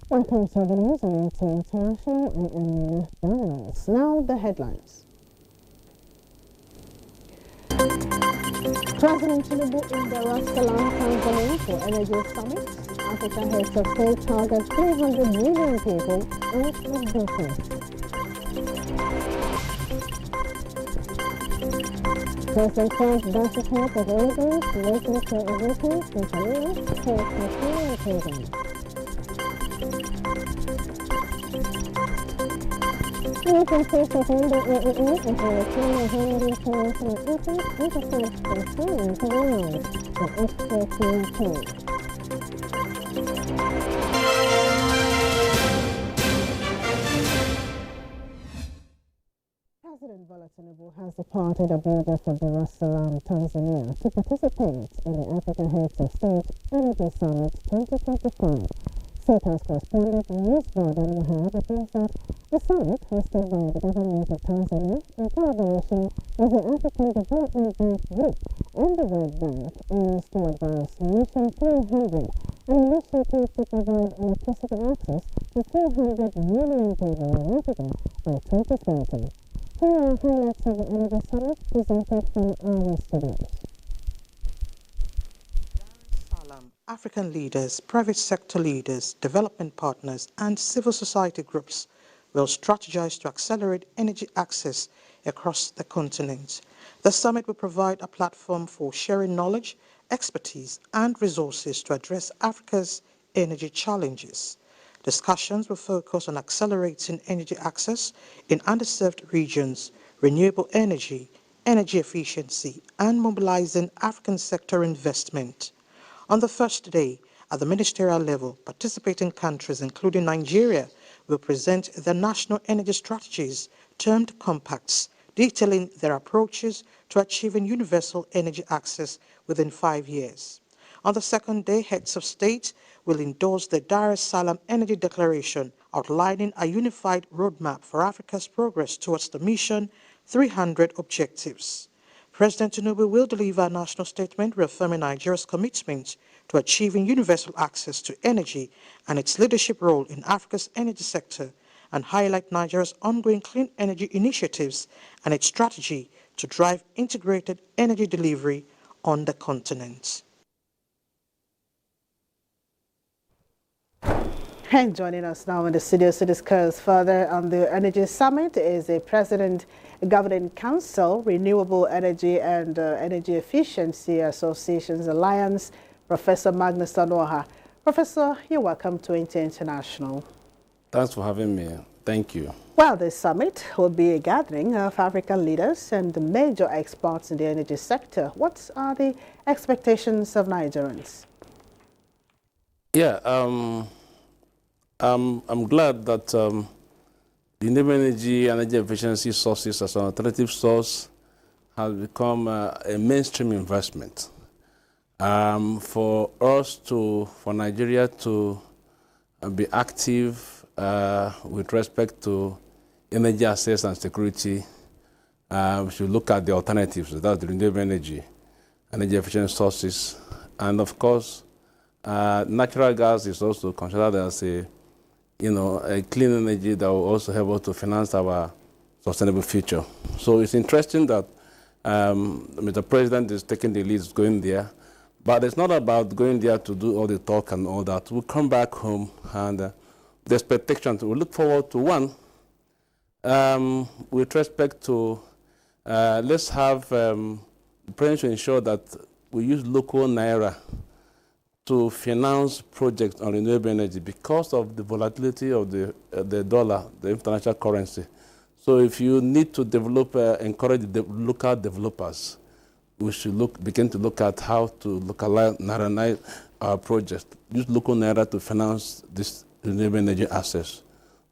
Welcome to the news on NTA International. I am Daniels. Now the headlines. President Tinubu in Dar es Salaam, Tanzania for Energy Summit. Africa heads of state targets 300 million people out of business. President Trump dashes help of immigrants waiting for admittance in Canada for the program. American President NTAi and European Union international efforts intercept concerning coronavirus and export maintained. President Bola Tinubu has departed Abuja for Dar es Salaam, Tanzania to participate in the Africa Heads of State Energy Summit 2025. State House correspondent News Gordon Wahab reports that the summit, hosted by the government of Tanzania in collaboration with the African Development Bank Group and the World Bank, aims to advance Mission 300, an initiative to provide electricity access to 300 million people in Africa by 2030. Here are highlights of the Energy Summit presented from our studios. African leaders, private sector leaders, development partners, and civil society groups will strategize to accelerate energy access across the continent. The summit will provide a platform for sharing knowledge, expertise, and resources to address Africa's energy challenges. Discussions will focus on accelerating energy access in underserved regions, renewable energy, energy efficiency, and mobilizing African sector investment. On the first day, at the ministerial level, participating countries, including Nigeria, will present their national energy strategies, termed compacts, detailing their approaches to achieving universal energy access within 5 years. On the second day, heads of state will endorse the Dar es Salaam Energy Declaration, outlining a unified roadmap for Africa's progress towards the Mission 300 objectives. President Tinubu will deliver a national statement reaffirming Nigeria's commitment to achieving universal access to energy and its leadership role in Africa's energy sector, and highlight Nigeria's ongoing clean energy initiatives and its strategy to drive integrated energy delivery on the continent. And joining us now in the studio to discuss further on the Energy Summit is the President Governing Council, Renewable Energy and Energy Efficiency Associations Alliance, Professor Magnus Sanoha. Professor, you're welcome to NTA International. Thanks for having me. Thank you. Well, this summit will be a gathering of African leaders and the major experts in the energy sector. What are the expectations of Nigerians? Yeah, I'm glad that renewable energy efficiency sources as an alternative source has become a mainstream investment. For Nigeria to be active with respect to energy access and security, we should look at the alternatives, that's the renewable energy efficient sources. And of course, natural gas is also considered as a clean energy that will also help us to finance our sustainable future. So it's interesting that Mr. President is taking the lead, going there. But it's not about going there to do all the talk and all that. We'll come back home and the expectations, we look forward to one, with respect to, let's have the President to ensure that we use local naira to finance projects on renewable energy because of the volatility of the dollar, the international currency. So if you need to develop, encourage the local developers, we should begin to look at how to localize our projects, use local naira to finance this renewable energy access.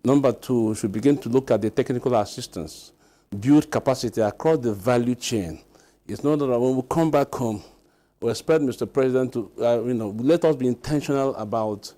Number two, we should begin to look at the technical assistance, build capacity across the value chain. It's not that when we come back home, we expect Mr. President to, let us be intentional about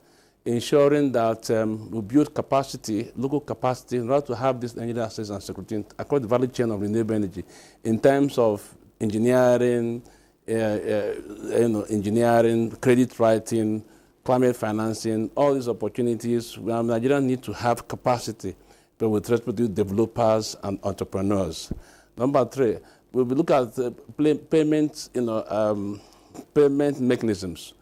ensuring that we build capacity, local capacity, in order to have this energy access and security across the value chain of renewable energy in terms of engineering, engineering, credit writing, climate financing, all these opportunities. Nigeria need to have capacity, but with respect to developers and entrepreneurs. Number 3, we will look at payments, payment mechanisms.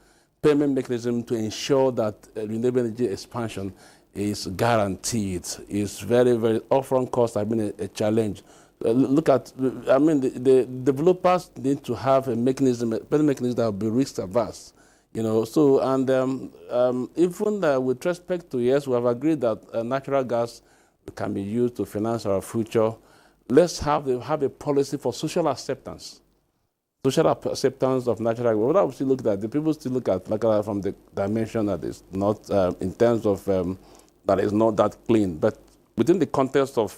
Payment mechanism to ensure that renewable energy expansion is guaranteed. It's very, very upfront costs have been a challenge. Look at, the developers need to have a mechanism, a payment mechanism that will be risk averse. So, and even with respect to, yes, we have agreed that natural gas can be used to finance our future. Let's have a policy for social acceptance. Social acceptance of natural gas. What I still look at, the people still look at from the dimension that is not, in terms of, that is not that clean. But within the context of,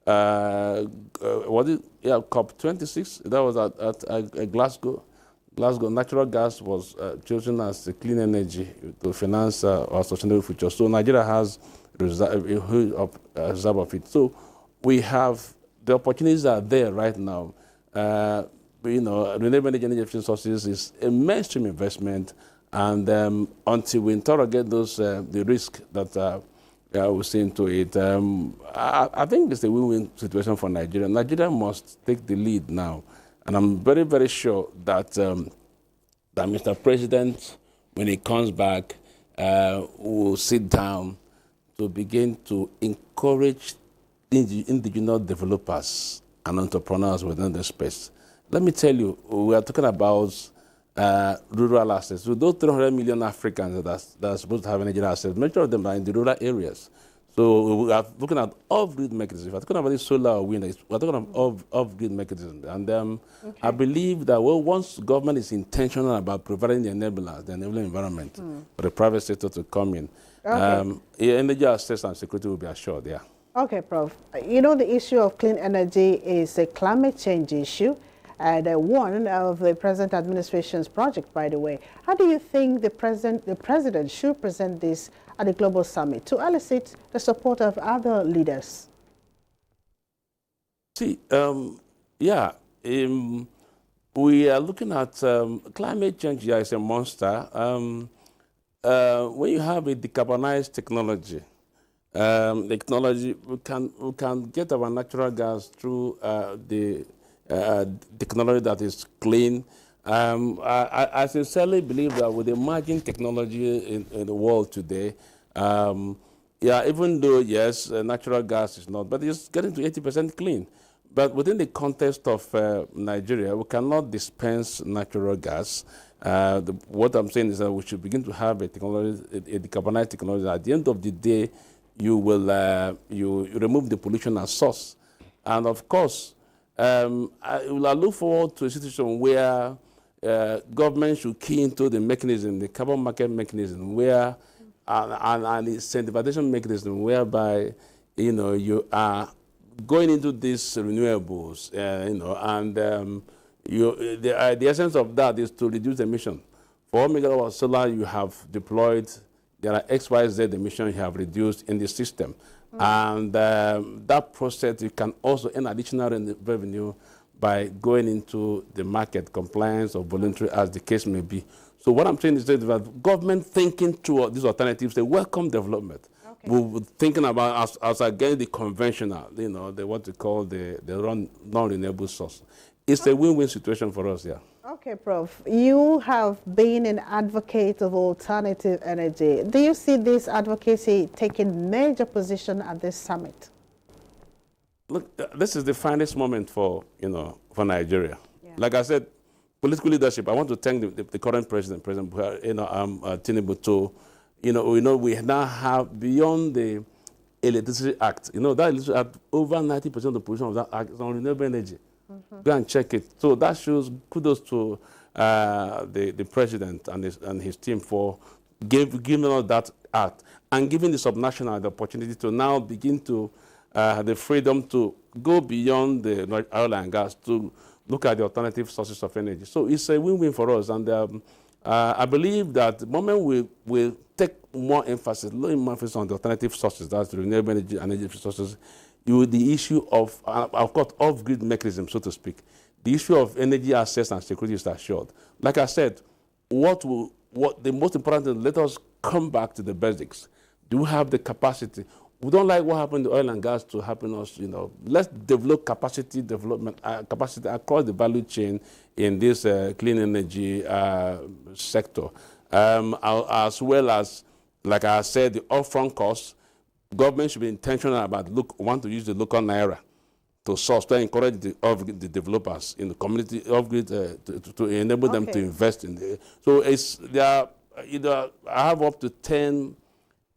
COP26, that was at Glasgow. Natural gas was chosen as a clean energy to finance our sustainable future. So Nigeria has a huge reserve of it. So we have, the opportunities are there right now. Renewable energy efficient sources is a mainstream investment, and until we interrogate those, the risk that we see into it, I think it's a win-win situation for Nigeria. Nigeria must take the lead now. And I'm very, very sure that that Mr. President, when he comes back, will sit down to begin to encourage indigenous developers and entrepreneurs within the space. Let me tell you, we are talking about rural assets. With those 300 million Africans that are supposed to have energy assets, majority of them are in the rural areas. So we are looking at off-grid mechanisms. We're talking about this solar or wind. We're talking about off-grid mechanisms. And I believe that once government is intentional about providing the enablers, the enabling environment for the private sector to come in, energy access and security will be assured, yeah. Okay, Prof. The issue of clean energy is a climate change issue, and one of the present administration's project, by the way. How do you think the president should present this at the global summit to elicit the support of other leaders? See, we are looking at climate change as a monster. When you have a decarbonized technology, we can get our natural gas through the technology that is clean. I sincerely believe that with the emerging technology in the world today, even though, yes, natural gas is not, but it's getting to 80% clean. But within the context of Nigeria, we cannot dispense natural gas. What I'm saying is that we should begin to have a decarbonized technology. At the end of the day, you will you remove the pollution as source. And of course, I look forward to a situation where government should key into the mechanism, the carbon market mechanism, where and incentivization mechanism, whereby you are going into these renewables, and the essence of that is to reduce emission. For 1 megawatt solar you have deployed, there are XYZ emissions you have reduced in the system. And that process, you can also earn additional revenue by going into the market, compliance or voluntary, as the case may be. So what I'm saying is that government thinking through these alternatives, they welcome development. Okay. We're thinking about as against the conventional, what we call the non-renewable source. It's a win-win situation for us, yeah. Okay, Prof. You have been an advocate of alternative energy. Do you see this advocacy taking major position at this summit? Look, this is the finest moment for Nigeria. Yeah. Like I said, political leadership. I want to thank the current President Tinubu. We now have, beyond the Electricity Act. That Electricity Act, over 90% of the production of that act is on renewable energy. Go and check it. So that shows kudos to the president and his team for giving us that act and giving the subnational the opportunity to now begin to the freedom to go beyond the oil and gas to look at the alternative sources of energy. So it's a win-win for us. And I believe that the moment we take more emphasis on the alternative sources, that's the renewable energy and energy sources, the issue of course, off-grid mechanism, so to speak, the issue of energy access and security is assured. Like I said, what the most important thing, let us come back to the basics. Do we have the capacity? We don't like what happened to oil and gas to happen us, let's develop capacity development, capacity across the value chain in this clean energy sector. As well as, like I said, the upfront costs, government should be intentional about want to use the local naira to source, to encourage the developers in the community to enable them to invest in the. So I have up to 10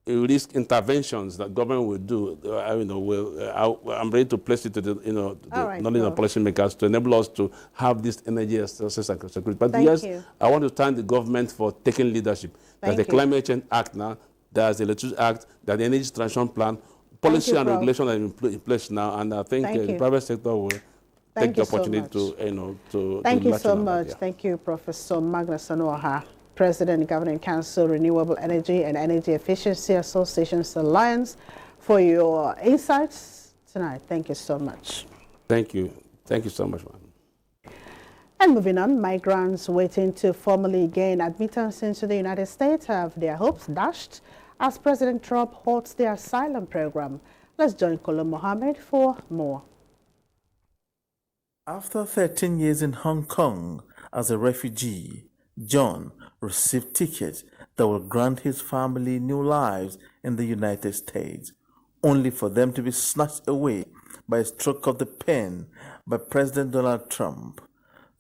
risk interventions that government will do. I'm ready to place it to the knowledge of policymakers to enable us to have this energy security. But yes, I want to thank the government for taking leadership. There's the Climate Change Act now. There's the Electricity Act. There's the Energy Transition Plan. Policy and regulation are in place now, and I think the private sector will take the opportunity to Thank you so much. Thank you, Professor Magnus Sanoha, President, Governing Council, Renewable Energy and Energy Efficiency Associations Alliance, for your insights tonight. Thank you so much. Thank you. Thank you so much, man. And moving on, migrants waiting to formally gain admittance into the United States have their hopes dashed as President Trump halts the asylum program. Let's join Kolo Mohammed for more. After 13 years in Hong Kong as a refugee, John received tickets that will grant his family new lives in the United States, only for them to be snatched away by a stroke of the pen by President Donald Trump.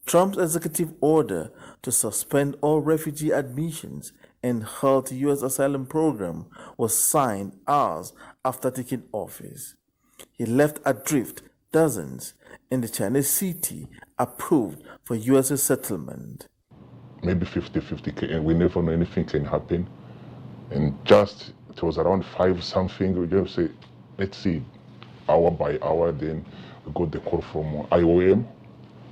Trump's executive order to suspend all refugee admissions and halt the U.S. asylum program was signed hours after taking office. He left adrift dozens in the Chinese city approved for U.S. resettlement. Maybe 50-50, and we never know, anything can happen. And just, it was around 5-something, we just say, let's see, hour by hour, then we got the call from IOM,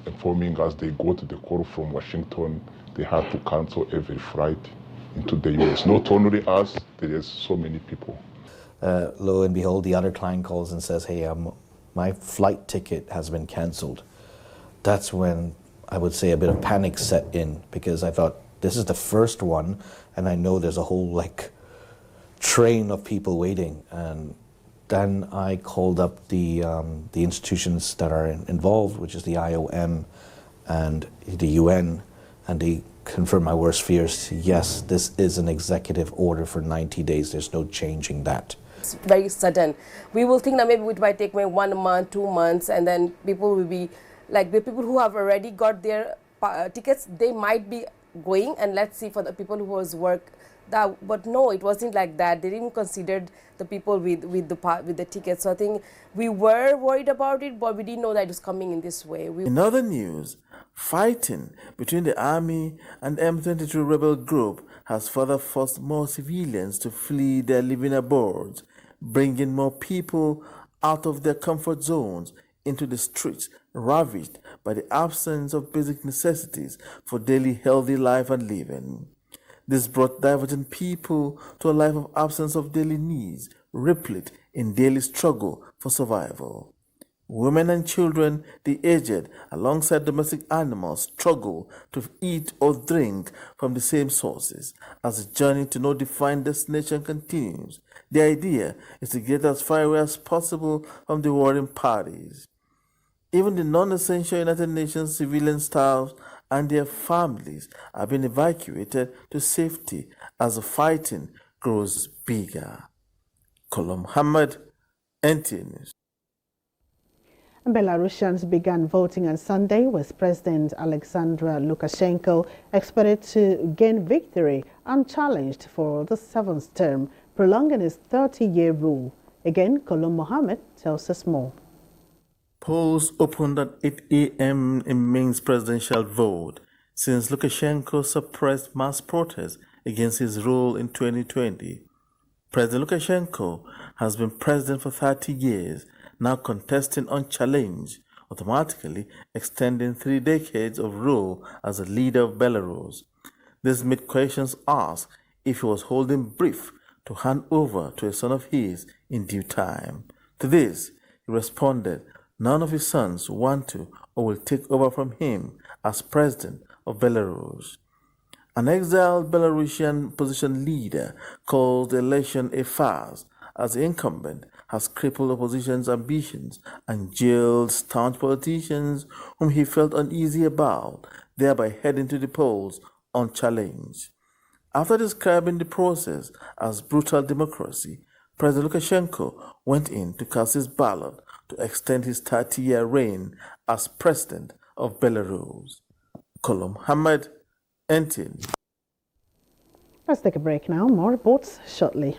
informing us they got the call from Washington, they had to cancel every flight into the US. Not only us, there's so many people. Lo and behold, the other client calls and says, hey, my flight ticket has been canceled. That's when I would say a bit of panic set in, because I thought, this is the first one, and I know there's a whole train of people waiting. And then I called up the institutions that are involved, which is the IOM and the UN, and they confirmed my worst fears. Yes, this is an executive order for 90 days. There's no changing that. It's very sudden. We will think that maybe it might take maybe 1 month, 2 months, and then people will be, like the people who have already got their tickets, they might be going, and let's see for the people who was work. But no, it wasn't like that. They didn't consider the people with the tickets. So I think we were worried about it, but we didn't know that it was coming in this way. In other news, fighting between the army and M23 rebel group has further forced more civilians to flee their living abodes, bringing more people out of their comfort zones into the streets, ravaged by the absence of basic necessities for daily healthy life and living. This brought divergent people to a life of absence of daily needs, replete in daily struggle for survival. Women and children, the aged, alongside domestic animals, struggle to eat or drink from the same sources. As the journey to no defined destination continues, the idea is to get as far away as possible from the warring parties. Even the non-essential United Nations civilian staff and their families are being evacuated to safety as the fighting grows bigger. Kolo Mohammed, NTA News. Belarusians began voting on Sunday, with President Alexander Lukashenko expected to gain victory unchallenged for the 7th term, prolonging his 30-year rule. Again, Kolo Mohammed tells us more. Polls opened at 8 a.m. in Minsk's presidential vote since Lukashenko suppressed mass protests against his rule in 2020. President Lukashenko has been president for 30 years, now contesting unchallenged, automatically extending 3 decades of rule as a leader of Belarus. This made questions asked if he was holding brief to hand over to a son of his in due time. To this, he responded, none of his sons want to or will take over from him as president of Belarus. An exiled Belarusian opposition leader called the election a farce, as the incumbent has crippled opposition's ambitions and jailed staunch politicians whom he felt uneasy about, thereby heading to the polls unchallenged. After describing the process as brutal democracy, President Lukashenko went in to cast his ballot to extend his 30-year reign as president of Belarus. Kolom Hamad, NTA. Let's take a break now. More reports shortly.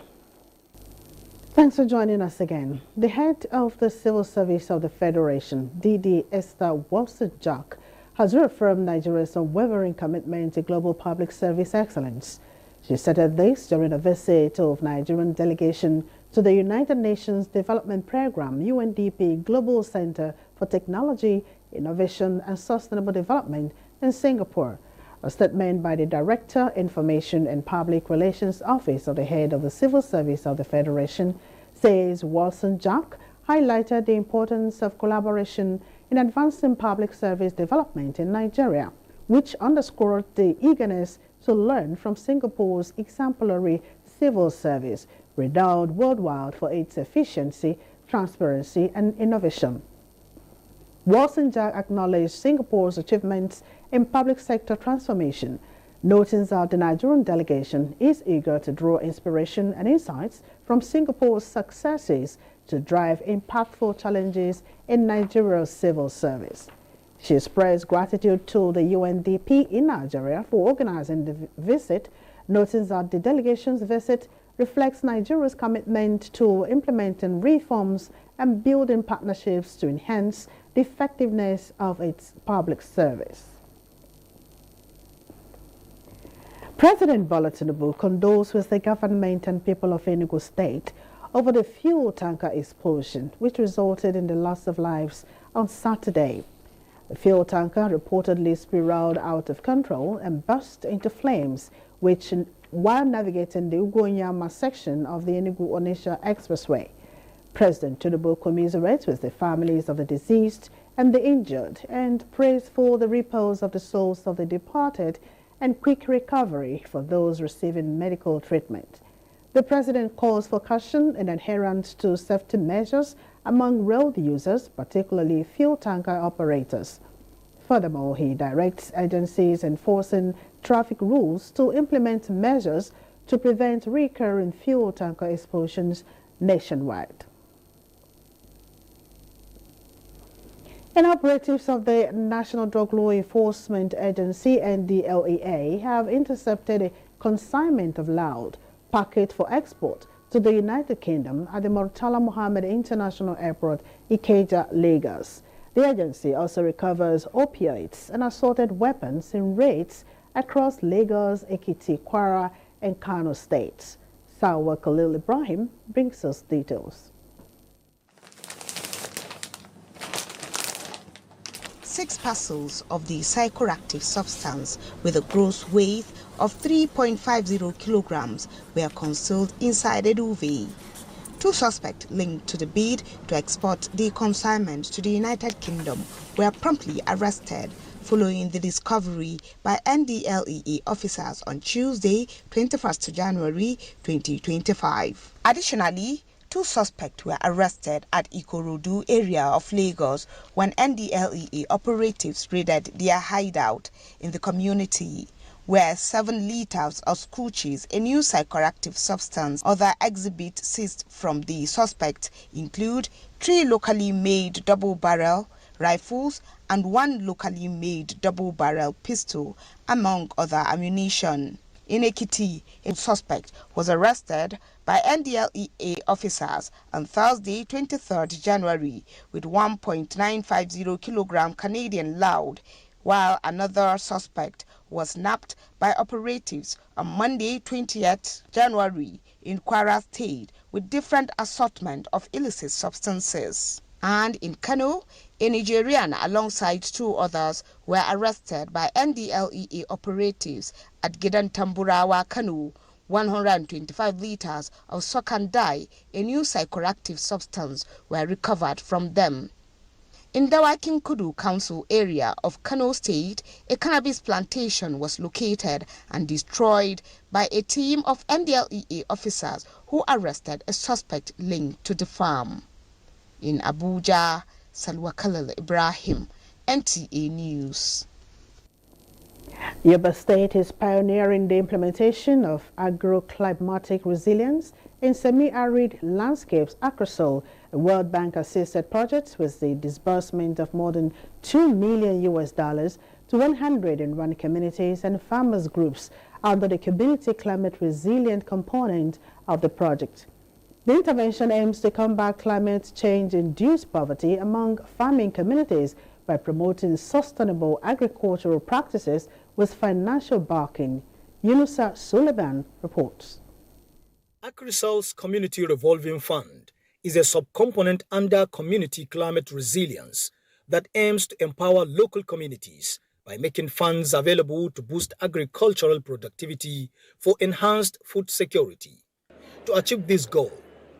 Thanks for joining us again. The head of the Civil Service of the Federation, DD Esther Walser-Jack, has reaffirmed Nigeria's unwavering commitment to global public service excellence. She stated this during a visit of Nigerian delegation to the United Nations Development Programme UNDP Global Center for Technology, Innovation and Sustainable Development in Singapore. A statement by the Director, Information and Public Relations Office of the head of the Civil Service of the Federation says Walser-Jack highlighted the importance of collaboration in advancing public service development in Nigeria, which underscored the eagerness to learn from Singapore's exemplary civil service, renowned worldwide for its efficiency, transparency and innovation. Walser-Jack acknowledged Singapore's achievements in public sector transformation, noting that the Nigerian delegation is eager to draw inspiration and insights from Singapore's successes to drive impactful challenges in Nigeria's civil service. She expressed gratitude to the UNDP in Nigeria for organizing the visit, noting that the delegation's visit reflects Nigeria's commitment to implementing reforms and building partnerships to enhance the effectiveness of its public service. President Bola Tinubu condoles with the government and people of Enugu State over the fuel tanker explosion, which resulted in the loss of lives on Saturday. The fuel tanker reportedly spiraled out of control and burst into flames, which, while navigating the Ugonyama section of the Enugu-Onitsha Expressway. President Tinubu commiserates with the families of the deceased and the injured and prays for the repose of the souls of the departed and quick recovery for those receiving medical treatment. The President calls for caution and adherence to safety measures among road users, particularly fuel tanker operators. Furthermore, he directs agencies enforcing traffic rules to implement measures to prevent recurring fuel tanker explosions nationwide. And operatives of the National Drug Law Enforcement Agency, NTAi, have intercepted a consignment of loud packet for export to the United Kingdom at the Murtala Mohammed International Airport, Ikeja, Lagos. The agency also recovers opioids and assorted weapons in raids across Lagos, Ekiti, Kwara, and Kano states. Sawa Khalil Ibrahim brings us details. 6 parcels of the psychoactive substance with a gross weight of 3.50 kilograms were concealed inside a duvet. 2 suspects linked to the bid to export the consignment to the United Kingdom were promptly arrested following the discovery by NDLEA officers on Tuesday, 21st January 2025. Additionally, 2 suspects were arrested at Ikorodu area of Lagos when NDLEA operatives raided their hideout in the community, where 7 liters of scooches, a new psychoactive substance. Other exhibits seized from the suspects include 3 locally made double-barrel rifles and 1 locally made double-barrel pistol, among other ammunition. In Ekiti, a suspect was arrested by NDLEA officers on Thursday, 23rd January, with 1.950 kilogram Canadian loud, while another suspect was nabbed by operatives on Monday, 20th January, in Kwara State with different assortment of illicit substances. And in Kano, a Nigerian alongside 2 others were arrested by NDLEA operatives at Gidan Tamburawa, Kano. 125 liters of Sokandai, a new psychoactive substance, were recovered from them. In Dawakin Kudu Council area of Kano State, a cannabis plantation was located and destroyed by a team of NDLEA officers who arrested a suspect linked to the farm. In Abuja, Salwa Khalil Ibrahim, NTA News. Yoruba State is pioneering the implementation of agroclimatic resilience in semi-arid landscapes. ACROSOL, a World Bank-assisted project with the disbursement of more than $2 million to 101 communities and farmers groups under the community climate resilient component of the project. The intervention aims to combat climate change-induced poverty among farming communities by promoting sustainable agricultural practices with financial backing. Yunusa Sullivan reports. ACRISOL's Community Revolving Fund is a subcomponent under Community Climate Resilience that aims to empower local communities by making funds available to boost agricultural productivity for enhanced food security. To achieve this goal,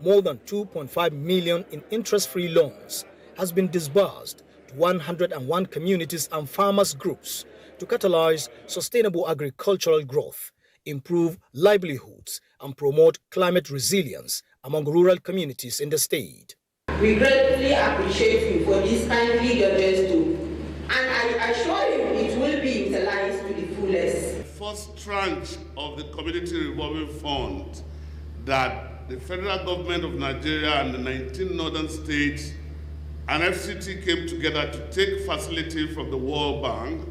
more than 2.5 million in interest-free loans has been disbursed to 101 communities and farmers groups to catalyze sustainable agricultural growth, improve livelihoods, and promote climate resilience among rural communities in the state. We gratefully appreciate you for this kindly gesture, and I assure you it will be utilized to the fullest. The first tranche of the Community Revolving Fund that the federal government of Nigeria and the 19 northern states and FCT came together to take facility from the World Bank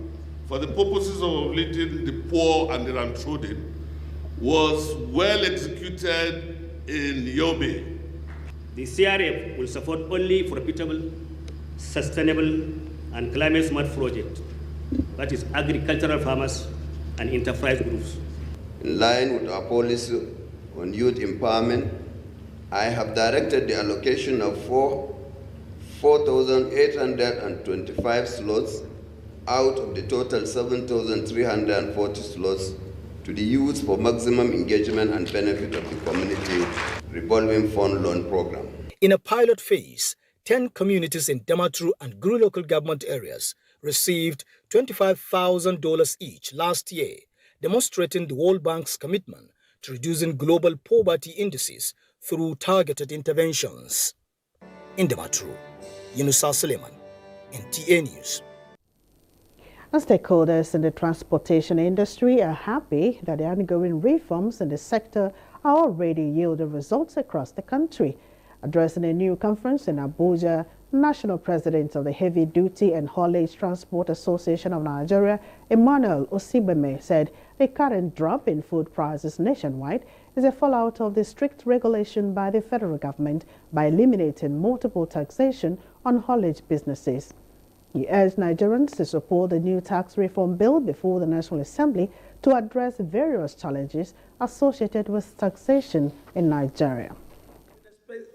for the purposes of uplifting the poor and the downtrodden was well executed in Yobe. The CRF will support only profitable, sustainable, and climate-smart projects, that is agricultural farmers and enterprise groups. In line with our policy on youth empowerment, I have directed the allocation of 4,825 slots out of the total 7,340 slots to the youth for maximum engagement and benefit of the Community Revolving Fund Loan Program. In a pilot phase, 10 communities in Damaturu and Guru local government areas received $25,000 each last year, demonstrating the World Bank's commitment to reducing global poverty indices through targeted interventions. In Damaturu, Yunusa Suleiman, NTA News. And stakeholders in the transportation industry are happy that the ongoing reforms in the sector are already yielding results across the country. Addressing a new conference in Abuja, National President of the Heavy Duty and Haulage Transport Association of Nigeria, Emmanuel Osibeme, said the current drop in food prices nationwide is a fallout of the strict regulation by the federal government by eliminating multiple taxation on haulage businesses. He urged Nigerians to support the new tax reform bill before the National Assembly to address various challenges associated with taxation in Nigeria.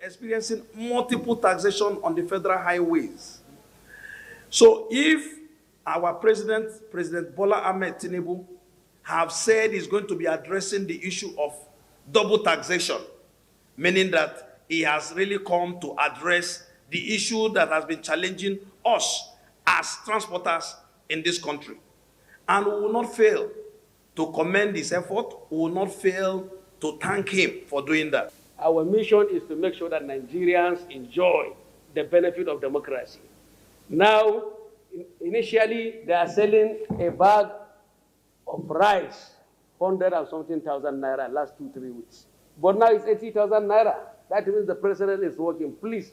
Experiencing multiple taxation on the federal highways. So if our President Bola Ahmed Tinubu, have said he's going to be addressing the issue of double taxation, meaning that he has really come to address the issue that has been challenging us as transporters in this country. And we will not fail to commend his effort. We will not fail to thank him for doing that. Our mission is to make sure that Nigerians enjoy the benefit of democracy. Now, initially, they are selling a bag of rice, 100 and something thousand naira last 2-3 weeks. But now it's 80,000 naira. That means the president is working. Please,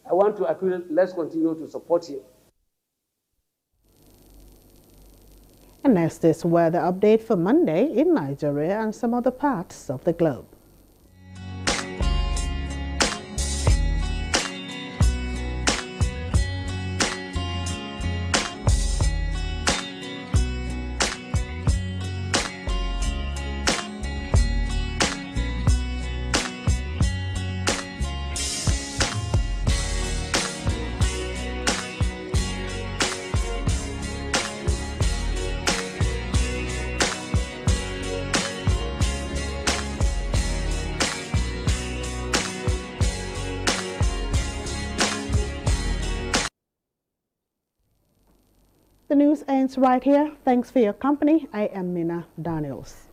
I want to appeal, let's continue to support him. And next is weather update for Monday in Nigeria and some other parts of the globe. The news ends right here. Thanks for your company. I am Mina Daniels.